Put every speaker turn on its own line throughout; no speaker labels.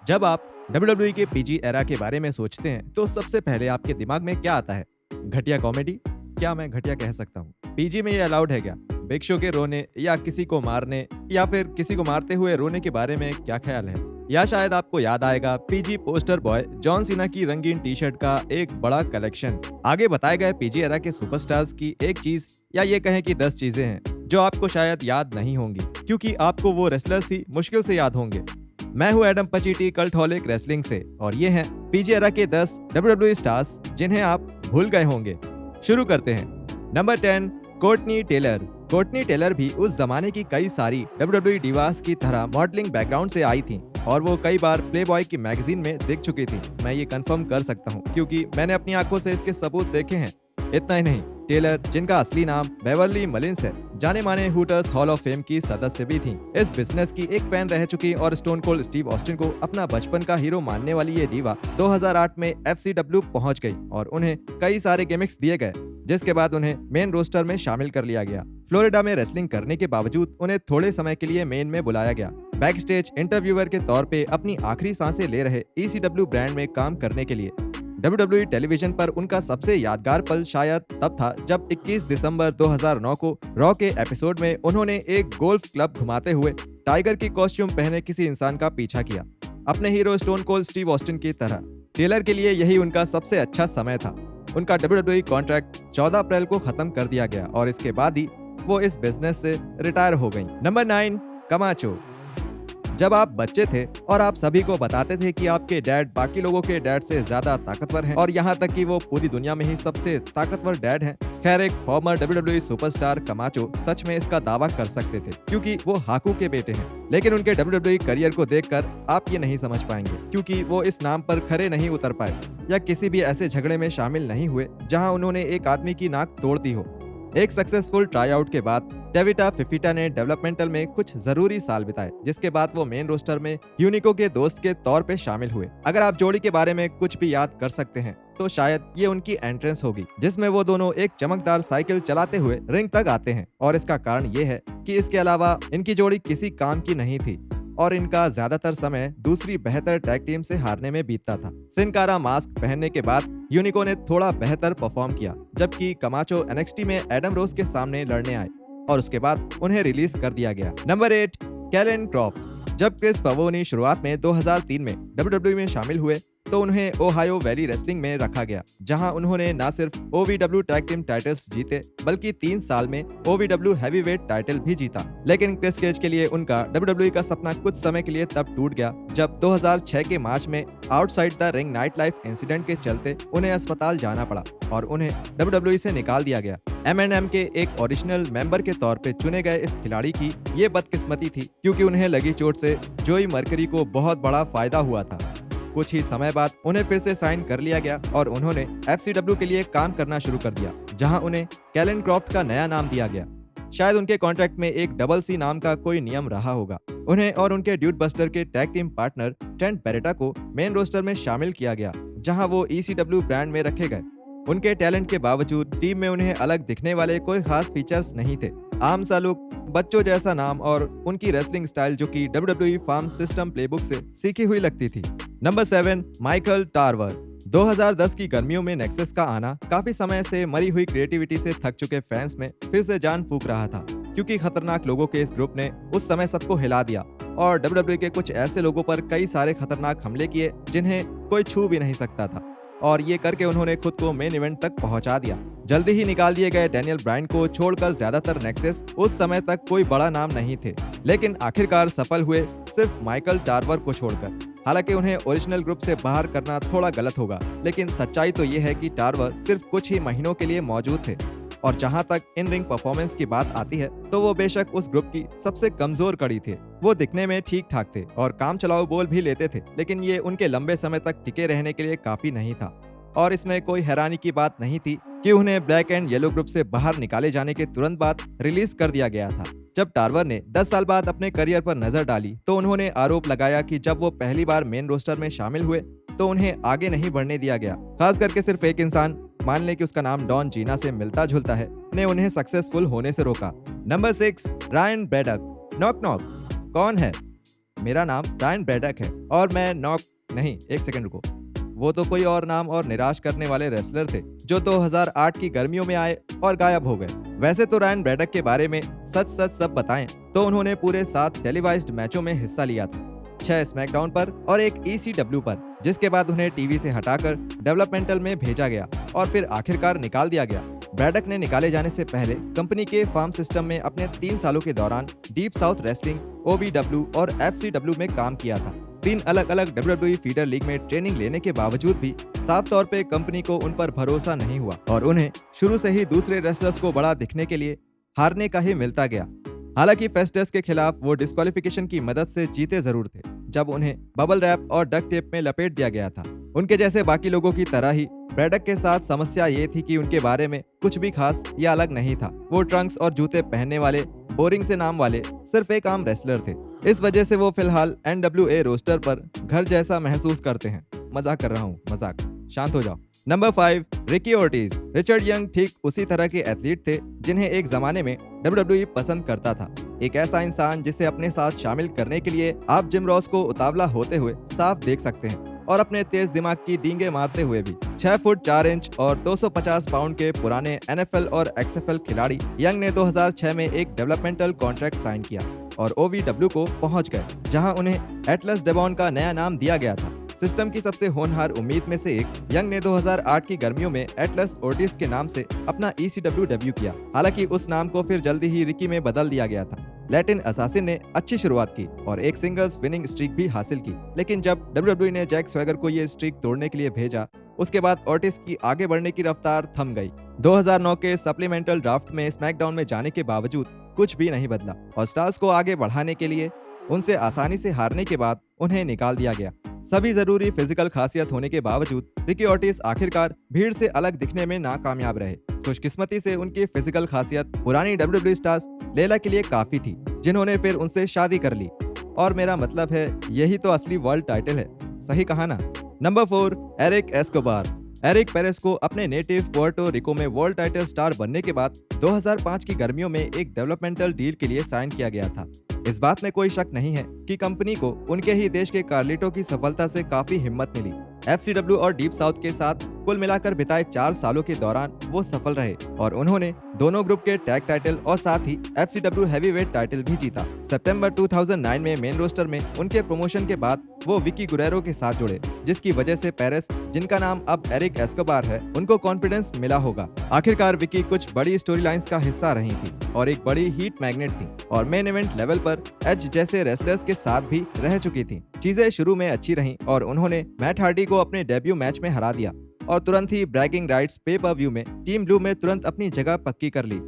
जब आप WWE के पीजी एरा के बारे में सोचते हैं तो सबसे पहले आपके दिमाग में क्या आता है? घटिया कॉमेडी? क्या मैं घटिया कह सकता हूँ? पीजी में ये अलाउड है क्या? बिग शो के रोने या किसी को मारने या फिर किसी को मारते हुए रोने के बारे में क्या ख्याल है? या शायद आपको याद आएगा PG poster boy John Cena की रंगीन टी शर्ट का एक बड़ा कलेक्शन। आगे बताए गए पीजी एरा के सुपरस्टार्स की एक चीज या ये कहें कि 10 चीजें हैं जो आपको शायद याद नहीं होंगी क्योंकि आपको वो रेसलर्स ही मुश्किल से याद होंगे। मैं हूं एडम पचीटी कल्टहॉलिक रेसलिंग से और ये हैं पीजी एरा के 10 WWE स्टार्स जिन्हें आप भूल गए होंगे। शुरू करते हैं। Number 10, कोर्टनी Taylor. कोर्टनी टेलर भी उस जमाने की कई सारी WWE डिवास की तरह मॉडलिंग बैकग्राउंड से आई थी और वो कई बार प्लेबॉय की मैगजीन में दिख चुकी थी। मैं ये कंफर्म कर सकता हूँ क्योंकि मैंने अपनी आंखों से इसके सबूत देखे हैं। इतना ही नहीं, टेलर जिनका असली नाम बेवर्ली मलिन्स है, जाने माने हुटर्स हॉल ऑफ फेम की सदस्य भी थी। इस बिजनेस की एक फैन रह चुकी और स्टोन कोल्ड स्टीव ऑस्टिन को अपना बचपन का हीरो मानने वाली ये डीवा 2008 में FCW पहुंच गई और उन्हें कई सारे गिमिक्स दिए गए जिसके बाद उन्हें मेन रोस्टर में शामिल कर लिया गया। फ्लोरिडा में रेसलिंग करने के बावजूद उन्हें थोड़े समय के लिए मेन में बुलाया गया, बैक स्टेज इंटरव्यूअर के तौर पे अपनी आखिरी सांसें ले रहे ECW ब्रांड में काम करने के लिए। WWE टेलीविजन पर उनका सबसे यादगार पल शायद तब था जब 21 दिसंबर 2009 को रॉ के एपिसोड में उन्होंने एक गोल्फ क्लब घुमाते हुए टाइगर की कॉस्ट्यूम पहने किसी इंसान का पीछा किया, अपने hero stone cold Steve Austin की तरह। टेलर के लिए यही उनका सबसे अच्छा समय था। उनका WWE कॉन्ट्रैक्ट 14 अप्रैल को खत्म कर दिया गया और इसके बाद ही वो इस बिजनेस से रिटायर हो गईं। नंबर 9, कमाचो। जब आप बच्चे थे और आप सभी को बताते थे कि आपके डैड बाकी लोगों के डैड से ज्यादा ताकतवर हैं और यहाँ तक कि वो पूरी दुनिया में ही सबसे ताकतवर डैड हैं। खैर, एक फॉर्मर WWE सुपरस्टार कमाचो सच में इसका दावा कर सकते थे क्योंकि वो हाकू के बेटे हैं। लेकिन उनके WWE करियर को देखकर आप ये नहीं समझ पाएंगे क्योंकि वो इस नाम पर खरे नहीं उतर पाए या किसी भी ऐसे झगड़े में शामिल नहीं हुए जहाँ उन्होंने एक आदमी की नाक तोड़ दी हो। एक सक्सेसफुल ट्राई आउट के बाद टेविटा फिफिटा ने डेवलपमेंटल में कुछ जरूरी साल बिताए जिसके बाद वो मेन रोस्टर में यूनिको के दोस्त के तौर पे शामिल हुए। अगर आप जोड़ी के बारे में कुछ भी याद कर सकते हैं तो शायद ये उनकी एंट्रेंस होगी जिसमें वो दोनों एक चमकदार साइकिल चलाते हुए रिंग तक आते हैं और इसका कारण ये है कि इसके अलावा इनकी जोड़ी किसी काम की नहीं थी और इनका ज्यादातर समय दूसरी बेहतर टैग टीम से हारने में बीतता था। सिन कारा मास्क पहनने के बाद यूनिको ने थोड़ा बेहतर परफॉर्म किया जबकि कमाचो NXT में एडम रोज के सामने लड़ने आए और उसके बाद उन्हें रिलीज कर दिया गया। नंबर 8, कैलन क्रॉफ्ट। जब क्रिस पवोनी शुरुआत में 2003 में WWE में शामिल हुए तो उन्हें ओहायो वैली रेसलिंग में रखा गया जहां उन्होंने न सिर्फ OVW टैग टीम टाइटल्स जीते बल्कि 3 साल में OVW हैवीवेट टाइटल भी जीता। लेकिन क्रिस केज के लिए उनका WWE का सपना कुछ समय के लिए तब टूट गया जब 2006 के मार्च में outside the ring night life incident के चलते उन्हें अस्पताल जाना पड़ा और उन्हें WWE से निकाल दिया गया। M&M के एक ओरिजिनल मेंबर के तौर पे चुने गए इस खिलाड़ी की ये बदकिस्मती थी क्योंकि उन्हें लगी चोट से जोई मर्करी को बहुत बड़ा फायदा हुआ था। कुछ ही समय बाद उन्हें फिर से साइन कर लिया गया और उन्होंने FCW के लिए काम करना शुरू कर दिया जहां उन्हें कैलन क्रॉफ्ट का नया नाम दिया गया। शायद उनके कॉन्ट्रैक्ट में एक डबल C नाम का कोई नियम रहा होगा। उन्हें और उनके ड्यूड बस्टर के tag team partner Trent Beretta को मेन रोस्टर में शामिल किया गया जहां वो ECW ब्रांड में रखे गए। उनके टैलेंट के बावजूद टीम में उन्हें अलग दिखने वाले कोई खास फीचर्स नहीं थे। आम सा लुक, बच्चों जैसा नाम और उनकी रेसलिंग स्टाइल जो कि WWE फार्म सिस्टम प्लेबुक से सीखी हुई लगती थी। Number 7, Michael टारवर। 2010 की गर्मियों में नेक्सस का आना काफी समय से मरी हुई क्रिएटिविटी से थक चुके फैंस में फिर से जान फूंक रहा था क्योंकि खतरनाक लोगों के इस ग्रुप ने उस समय सबको हिला दिया और WWE के कुछ ऐसे लोगों पर कई सारे खतरनाक हमले किए जिन्हें कोई छू भी नहीं सकता था और ये करके उन्होंने खुद को मेन इवेंट तक पहुंचा दिया। जल्दी ही निकाल दिए गए डैनियल ब्रायन को छोड़कर ज्यादातर नेक्सस उस समय तक कोई बड़ा नाम नहीं थे, लेकिन आखिरकार सफल हुए सिर्फ माइकल टारवर को छोड़कर। हालांकि उन्हें ओरिजिनल ग्रुप से बाहर करना थोड़ा गलत होगा, लेकिन सच्चाई तो ये है कि टारवर सिर्फ कुछ ही महीनों के लिए मौजूद थे और जहां तक इन रिंग परफॉर्मेंस की बात आती है तो वो बेशक उस ग्रुप की सबसे कमजोर कड़ी थे। वो दिखने में ठीक ठाक थे और काम चलाओ बोल भी लेते थे, लेकिन ये उनके लंबे समय तक टिके रहने के लिए काफी नहीं था और इसमें कोई हैरानी की बात नहीं थी कि उन्हें ब्लैक एंड येलो ग्रुप से बाहर निकाले जाने के तुरंत बाद रिलीज कर दिया गया था। जब टारवर ने 10 साल बाद अपने करियर पर नजर डाली तो उन्होंने आरोप लगाया कि जब वो पहली बार मेन रोस्टर में शामिल हुए तो उन्हें आगे नहीं बढ़ने दिया गया। खास करके सिर्फ एक इंसान, मान लें कि उसका नाम डॉन जीना से मिलता जुलता है, ने उन्हें सक्सेसफुल होने से रोका। Number 6, Ryan Braddock. Knock knock, कौन है? मेरा नाम रायन ब्रैडक है और मैं नॉक नहीं, एक सेकंड रुको, वो तो कोई और नाम और निराश करने वाले रेसलर थे जो 2008 की गर्मियों में आए और गायब हो गए। वैसे तो रायन ब्रैडक के बारे में सच सच सब बताएं तो उन्होंने पूरे 7 टेलीवाइज्ड मैचों में हिस्सा लिया था, 6 स्मैकडाउन पर और एक ECW पर, जिसके बाद उन्हें टीवी से हटाकर डेवलपमेंटल में भेजा गया और फिर आखिरकार निकाल दिया गया। ब्रैडक ने निकाले जाने से पहले कंपनी के फार्म सिस्टम में अपने 3 सालों के दौरान डीप साउथ रेसलिंग, OVW और FCW में काम किया था। 3 अलग अलग WWE फीडर लीग में ट्रेनिंग लेने के बावजूद भी साफ तौर पे कंपनी को उन पर भरोसा नहीं हुआ और उन्हें शुरू से ही दूसरे रेसलर्स को बड़ा दिखने के लिए हारने का ही मिलता गया। हालांकि फेस्टस के खिलाफ वो डिस्क्वालिफिकेशन की मदद से जीते जरूर थे, जब उन्हें बबल रैप और डक टेप में लपेट दिया गया था। उनके जैसे बाकी लोगों की तरह ही ब्रैडक के साथ समस्या ये थी कि उनके बारे में कुछ भी खास या अलग नहीं था। वो ट्रंक्स और जूते पहनने वाले बोरिंग से नाम वाले सिर्फ एक आम रेसलर थे। इस वजह से वो फिलहाल NWA रोस्टर पर घर जैसा महसूस करते हैं। मजाक कर रहा हूँ, मजाक, शांत हो जाओ। Number 5, Ricky Ortiz. Richard Young ठीक उसी तरह के एथलीट थे जिन्हें एक जमाने में WWE पसंद करता था। एक ऐसा इंसान जिसे अपने साथ शामिल करने के लिए आप जिम रॉस को उतावला होते हुए साफ देख सकते हैं और अपने तेज दिमाग की डींगे मारते हुए भी। 6 फुट 4 इंच और 250 पाउंड के पुराने NFL और XFL खिलाड़ी यंग ने 2006 में एक डेवलपमेंटल कॉन्ट्रैक्ट साइन किया और OVW को पहुंच गए, जहां उन्हें एटलस डेवॉन का नया नाम दिया गया था। सिस्टम की सबसे होनहार उम्मीद में से एक, यंग ने 2008 की गर्मियों में एटलस ओर्टिस के नाम से अपना ECW डेब्यू किया। हालांकि उस नाम को फिर जल्दी ही रिकी में बदल दिया गया था। लैटिन असासिन ने अच्छी शुरुआत की और एक सिंगल्स विनिंग स्ट्रीक भी हासिल की, लेकिन जब WWE ने जैक स्वैगर को ये स्ट्रीक तोड़ने के लिए भेजा, उसके बाद ओर्टिस की आगे बढ़ने की रफ्तार थम गई। 2009 के सप्लीमेंटल ड्राफ्ट में स्मैकडाउन में जाने के बावजूद कुछ भी नहीं बदला और स्टार्स को आगे बढ़ाने के लिए उनसे आसानी से हारने के बाद उन्हें निकाल दिया गया। सभी जरूरी फिजिकल खासियत होने के बावजूद रिकी ओर्टिस आखिरकार भीड़ से अलग दिखने में नाकामयाब रहे। खुशकिस्मती से उनकी फिजिकल खासियत पुरानी WWE स्टार्स लेला के लिए काफी थी, जिन्होंने फिर उनसे शादी कर ली, और मेरा मतलब है यही तो असली वर्ल्ड टाइटल है। सही कहा ना। Number 4, Eric Escobar. Eric Peres को अपने नेटिव पोर्टो रिको में वर्ल्ड टाइटल स्टार बनने के बाद 2005 की गर्मियों में एक डेवलपमेंटल डील के लिए साइन किया गया था। इस बात में कोई शक नहीं है कि कंपनी को उनके ही देश के कार्लिटो की सफलता से काफी हिम्मत मिली। FCW और डीप साउथ के साथ कुल मिलाकर बिताए 4 सालों के दौरान वो सफल रहे और उन्होंने दोनों ग्रुप के टैग टाइटल और साथ ही FCW हैवीवेट टाइटल भी जीता। सितंबर 2009 में मेन रोस्टर में उनके प्रमोशन के बाद वो विकी गुरेरो के साथ जुड़े, जिसकी वजह से पेरेस, जिनका नाम अब एरिक एस्कोबार है, उनको कॉन्फिडेंस मिला होगा। आखिरकार विकी कुछ बड़ी स्टोरी लाइन्स का हिस्सा रही थी और एक बड़ी हीट मैग्नेट थी और मेन इवेंट लेवल पर एज जैसे रेसलर्स के साथ भी रह चुकी थी। चीजें शुरू में अच्छी रहीं और उन्होंने मैट हार्डी को अपने डेब्यू मैच में हरा दिया और तुरंत ही ब्रैगिंग राइट्स पे पर व्यू में टीम ब्लू में तुरंत अपनी जगह पक्की कर ली।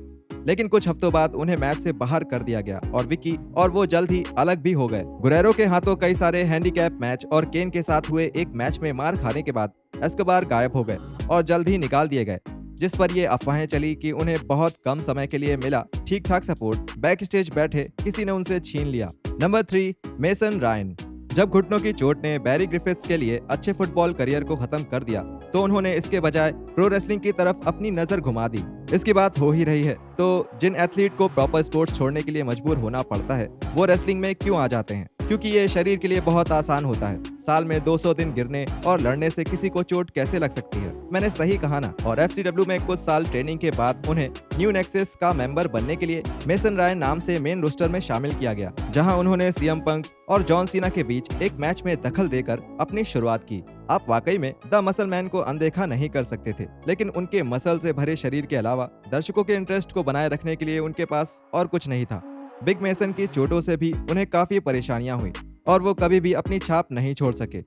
लेकिन कुछ हफ्तों बाद उन्हें मैच से बाहर कर दिया गया और विकी और वो जल्द ही अलग भी हो गए। गुरेरो के हाथों कई सारे हैंडीकैप मैच और केन के साथ हुए एक मैच में मार खाने के बाद एस्कोबार गायब हो गए और जल्द ही निकाल दिए गए, जिस पर ये अफवाहें चली कि उन्हें बहुत कम समय के लिए मिला ठीक ठाक सपोर्ट, बैक स्टेज बैठे किसी ने उनसे छीन लिया। Number 3, mason Ryan. जब घुटनों की चोट ने बैरी ग्रिफिथ्स के लिए अच्छे फुटबॉल करियर को खत्म कर दिया, तो उन्होंने इसके बजाय प्रो रेसलिंग की तरफ अपनी नजर घुमा दी। इसकी बात हो ही रही है, तो जिन एथलीट को प्रॉपर स्पोर्ट्स छोड़ने के लिए मजबूर होना पड़ता है, वो रेसलिंग में क्यों आ जाते हैं? क्योंकि ये शरीर के लिए बहुत आसान होता है। साल में 200 दिन गिरने और लड़ने से किसी को चोट कैसे लग सकती है? मैंने सही कहा ना। और FCW में कुछ साल ट्रेनिंग के बाद उन्हें न्यू नेक्सस का मेंबर बनने के लिए मेसन रायन नाम से मेन रोस्टर में शामिल किया गया, जहां उन्होंने CM पंक और जॉन सीना के बीच एक मैच में दखल देकर अपनी शुरुआत की। आप वाकई में द मसल मैन को अनदेखा नहीं कर सकते थे, लेकिन उनके मसल से भरे शरीर के अलावा दर्शकों के इंटरेस्ट को बनाए रखने के लिए उनके पास और कुछ नहीं था। बिग मेसन की चोटों से भी उन्हें काफी परेशानियां हुई और वो कभी भी अपनी छाप नहीं छोड़ सके।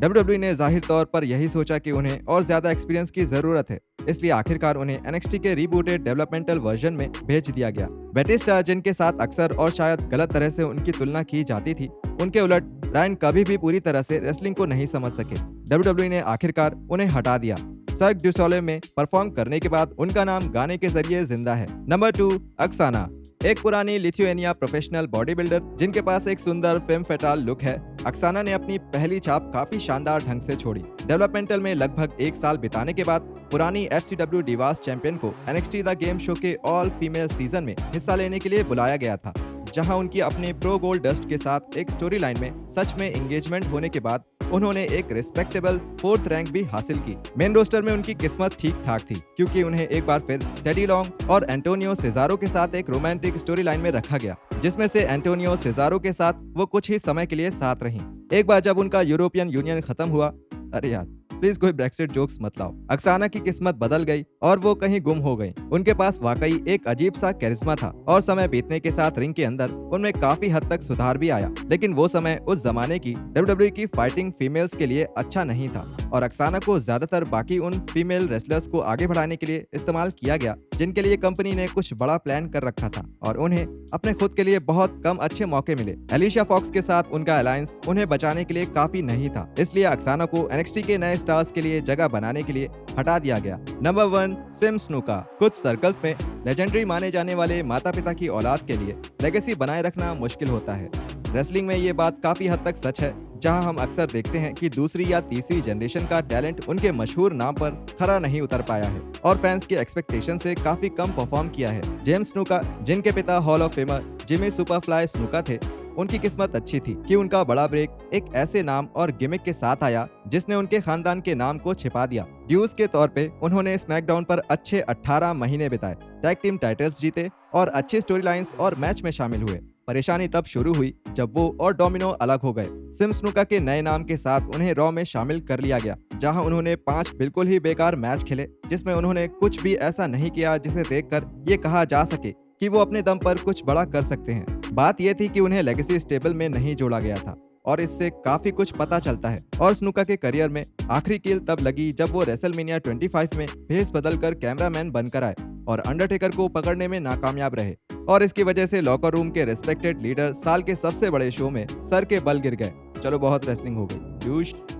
WWE ने जाहिर तौर पर यही सोचा कि उन्हें और ज्यादा एक्सपीरियंस की जरूरत है, इसलिए आखिरकार उन्हें NXT के रीबूटेड डेवलपमेंटल वर्जन में भेज दिया गया। बैटिस्टा, जिनके साथ अक्सर और शायद गलत तरह से उनकी तुलना की जाती थी, उनके उलट रायन कभी भी पूरी तरह से रेसलिंग को नहीं समझ सके। WWE ने आखिरकार उन्हें हटा दिया। सर्क डू सोलेil में परफॉर्म करने के बाद उनका नाम गाने के जरिए जिंदा है। नंबर 2, अक्साना। एक पुरानी लिथुएनिया प्रोफेशनल बॉडी बिल्डर जिनके पास एक सुंदर फेम फेटाल लुक है, अक्साना ने अपनी पहली छाप काफी शानदार ढंग से छोड़ी। डेवलपमेंटल में लगभग 1 साल बिताने के बाद पुरानी FCW डिवास चैंपियन को NXT द गेम शो के ऑल फीमेल सीजन में हिस्सा लेने के लिए बुलाया गया था, जहां उनकी अपने प्रो गोल्ड डस्ट के साथ एक स्टोरी लाइन में सच में एंगेजमेंट होने के बाद उन्होंने एक रिस्पेक्टेबल 4th रैंक भी हासिल की। मेन रोस्टर में उनकी किस्मत ठीक ठाक थी क्योंकि उन्हें एक बार फिर टेडी लॉन्ग और एंटोनियो सेजारो के साथ एक रोमांटिक स्टोरी लाइन में रखा गया, जिसमें से एंटोनियो सेजारो के साथ वो कुछ ही समय के लिए साथ रहीं। एक बार जब उनका यूरोपियन यूनियन खत्म हुआ, अरे यार प्लीज कोई ब्रेक्सिट जोक्स मत लाओ, अक्साना की किस्मत बदल गई और वो कहीं गुम हो गई। उनके पास वाकई एक अजीब सा कैरिस्मा था और समय बीतने के साथ रिंग के अंदर उनमें काफी हद तक सुधार भी आया, लेकिन वो समय उस जमाने की WWE की फाइटिंग फीमेल्स के लिए अच्छा नहीं था और अक्साना को ज्यादातर बाकी उन फीमेल रेसलर्स को आगे बढ़ाने के लिए इस्तेमाल किया गया जिनके लिए कंपनी ने कुछ बड़ा प्लान कर रखा था और उन्हें अपने खुद के लिए बहुत कम अच्छे मौके मिले। एलिशा फॉक्स के साथ उनका अलायंस उन्हें बचाने के लिए काफी नहीं था, इसलिए अक्साना को NXT के नए स्टार्स के लिए जगह बनाने के लिए हटा दिया गया। Number 1, Sim Snuka. कुछ सर्कल्स में लेजेंडरी माने जाने वाले माता पिता की औलाद के लिए लेगेसी बनाए रखना मुश्किल होता है। रेसलिंग में ये बात काफी हद तक सच है, जहां हम अक्सर देखते हैं कि दूसरी या तीसरी जनरेशन का टैलेंट उनके मशहूर नाम पर खरा नहीं उतर पाया है और फैंस के एक्सपेक्टेशन से काफी कम परफॉर्म किया है। जेम्स स्नूका, जिनके पिता hall of famer Jimmy Superfly Snuka थे, उनकी किस्मत अच्छी थी कि उनका बड़ा ब्रेक एक ऐसे नाम और गिमिक के साथ आया जिसने उनके खानदान के नाम को छिपा दिया। ड्यूज के तौर पे उन्होंने स्मैकडाउन पर अच्छे 18 महीने बिताए, टैग टीम टाइटल्स जीते और अच्छे स्टोरी लाइन्स और मैच में शामिल हुए। परेशानी तब शुरू हुई जब वो और डोमिनो अलग हो गए। सिम स्नूका के नए नाम के साथ उन्हें रॉ में शामिल कर लिया गया, जहां उन्होंने 5 बिल्कुल ही बेकार मैच खेले जिसमें उन्होंने कुछ भी ऐसा नहीं किया जिसे देखकर ये कहा जा सके कि वो अपने दम पर कुछ बड़ा कर सकते हैं। बात यह थी कि उन्हें लेगेसी स्टेबल में नहीं जोड़ा गया था और इससे काफी कुछ पता चलता है। और स्नूका के करियर में आखिरी कील तब लगी जब वो रेसलमेनिया 25 में भेस बदलकर कैमरामैन बनकर आए और अंडरटेकर को पकड़ने में नाकामयाब रहे और इसकी वजह से लॉकर रूम के रिस्पेक्टेड लीडर साल के सबसे बड़े शो में सर के बल गिर गए। चलो बहुत रेसलिंग हो गई।